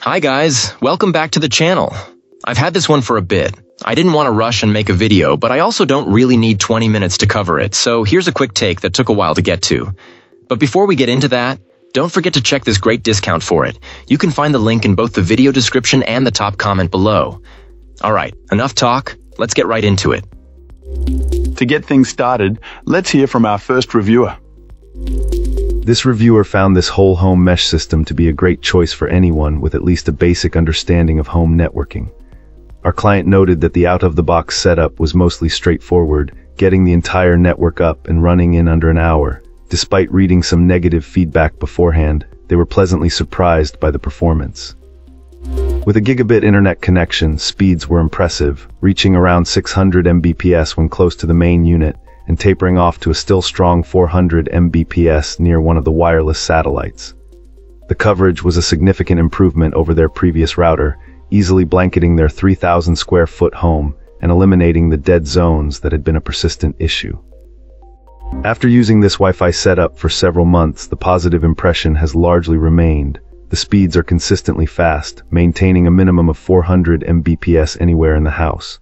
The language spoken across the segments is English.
Hi guys, welcome back to the channel. I've had this one for a bit. I didn't want to rush and make a video, but I also don't really need 20 minutes to cover it, so here's a quick take that took a while to get to. But before we get into that, don't forget to check this great discount for it. You can find the link in both the video description and the top comment below. Alright, enough talk, let's get right into it. To get things started, let's hear from our first reviewer. This reviewer found this whole home mesh system to be a great choice for anyone with at least a basic understanding of home networking. Our client noted that the out-of-the-box setup was mostly straightforward, getting the entire network up and running in under an hour. Despite reading some negative feedback beforehand, they were pleasantly surprised by the performance. With a gigabit internet connection, speeds were impressive, reaching around 600 Mbps when close to the main unit, and tapering off to a still strong 400 Mbps near one of the wireless satellites. The coverage was a significant improvement over their previous router, easily blanketing their 3,000 square foot home and eliminating the dead zones that had been a persistent issue. After using this Wi-Fi setup for several months, the positive impression has largely remained. The speeds are consistently fast, maintaining a minimum of 400 Mbps anywhere in the house.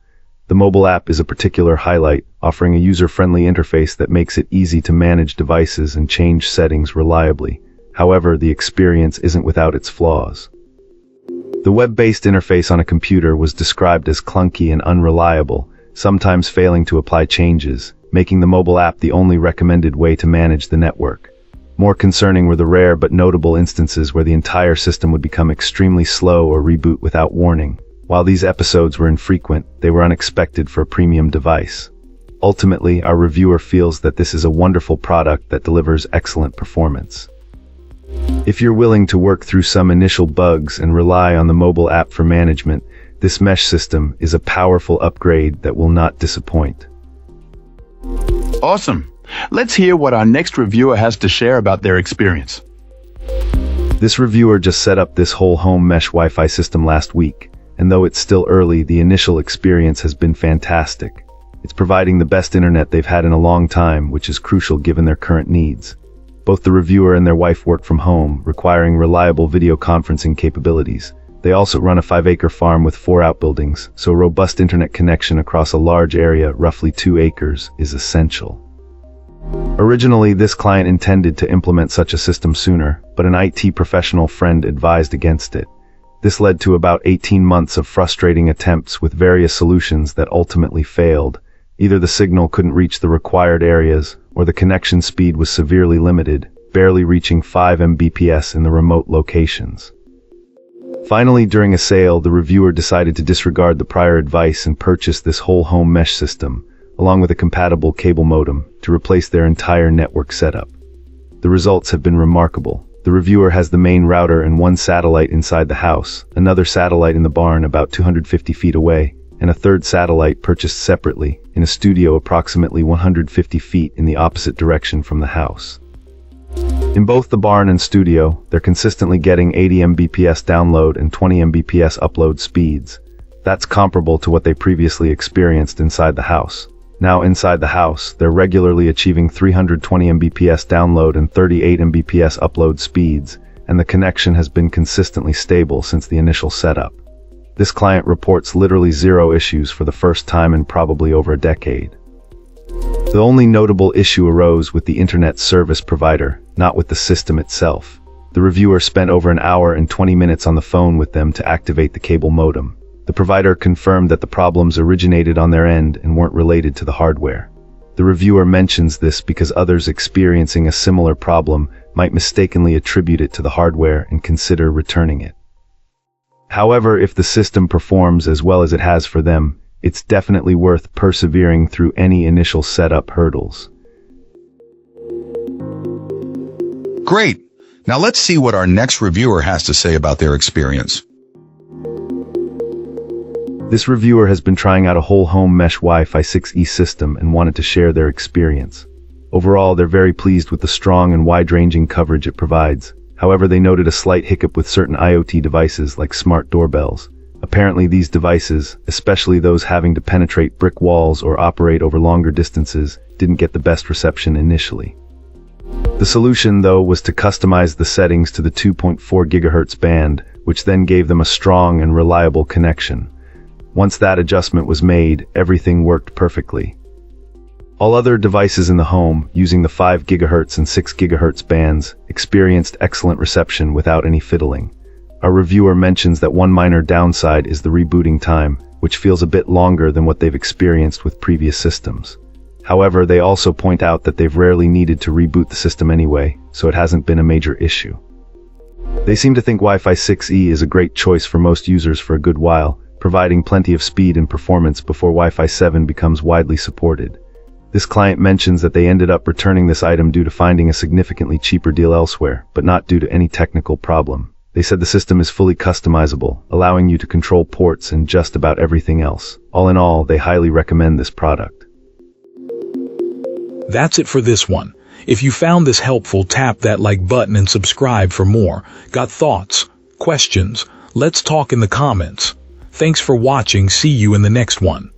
The mobile app is a particular highlight, offering a user-friendly interface that makes it easy to manage devices and change settings reliably. However, the experience isn't without its flaws. The web-based interface on a computer was described as clunky and unreliable, sometimes failing to apply changes, making the mobile app the only recommended way to manage the network. More concerning were the rare but notable instances where the entire system would become extremely slow or reboot without warning. While these episodes were infrequent, they were unexpected for a premium device. Ultimately, our reviewer feels that this is a wonderful product that delivers excellent performance. If you're willing to work through some initial bugs and rely on the mobile app for management, this mesh system is a powerful upgrade that will not disappoint. Awesome. Let's hear what our next reviewer has to share about their experience. This reviewer just set up this whole home mesh Wi-Fi system last week. And though it's still early, the initial experience has been fantastic. It's providing the best internet they've had in a long time, which is crucial given their current needs. Both the reviewer and their wife work from home, requiring reliable video conferencing capabilities. They also run a 5-acre farm with 4 outbuildings, so a robust internet connection across a large area, roughly 2 acres, is essential. Originally, this client intended to implement such a system sooner, but an IT professional friend advised against it. This led to about 18 months of frustrating attempts with various solutions that ultimately failed. Either the signal couldn't reach the required areas, or the connection speed was severely limited, barely reaching 5 Mbps in the remote locations. Finally, during a sale, the reviewer decided to disregard the prior advice and purchase this whole home mesh system, along with a compatible cable modem, to replace their entire network setup. The results have been remarkable. The reviewer has the main router and 1 satellite inside the house, another satellite in the barn about 250 feet away, and a third satellite purchased separately in a studio approximately 150 feet in the opposite direction from the house. In both the barn and studio, they're consistently getting 80 Mbps download and 20 Mbps upload speeds. That's comparable to what they previously experienced inside the house. Now inside the house, they're regularly achieving 320 Mbps download and 38 Mbps upload speeds, and the connection has been consistently stable since the initial setup. This client reports literally 0 issues for the first time in probably over a decade. The only notable issue arose with the internet service provider, not with the system itself. The reviewer spent over an hour and 20 minutes on the phone with them to activate the cable modem. The provider confirmed that the problems originated on their end and weren't related to the hardware. The reviewer mentions this because others experiencing a similar problem might mistakenly attribute it to the hardware and consider returning it. However, if the system performs as well as it has for them, it's definitely worth persevering through any initial setup hurdles. Great! Now let's see what our next reviewer has to say about their experience. This reviewer has been trying out a whole home mesh Wi-Fi 6E system and wanted to share their experience. Overall, they're very pleased with the strong and wide-ranging coverage it provides. However, they noted a slight hiccup with certain IoT devices like smart doorbells. Apparently, these devices, especially those having to penetrate brick walls or operate over longer distances, didn't get the best reception initially. The solution, though, was to customize the settings to the 2.4 GHz band, which then gave them a strong and reliable connection. Once that adjustment was made, everything worked perfectly. All other devices in the home, using the 5 GHz and 6 GHz bands, experienced excellent reception without any fiddling. Our reviewer mentions that one minor downside is the rebooting time, which feels a bit longer than what they've experienced with previous systems. However, they also point out that they've rarely needed to reboot the system anyway, so it hasn't been a major issue. They seem to think Wi-Fi 6E is a great choice for most users for a good while, providing plenty of speed and performance before Wi-Fi 7 becomes widely supported. This client mentions that they ended up returning this item due to finding a significantly cheaper deal elsewhere, but not due to any technical problem. They said the system is fully customizable, allowing you to control ports and just about everything else. All in all, they highly recommend this product. That's it for this one. If you found this helpful, tap that like button and subscribe for more. Got thoughts? Questions? Let's talk in the comments. Thanks for watching. See you in the next one.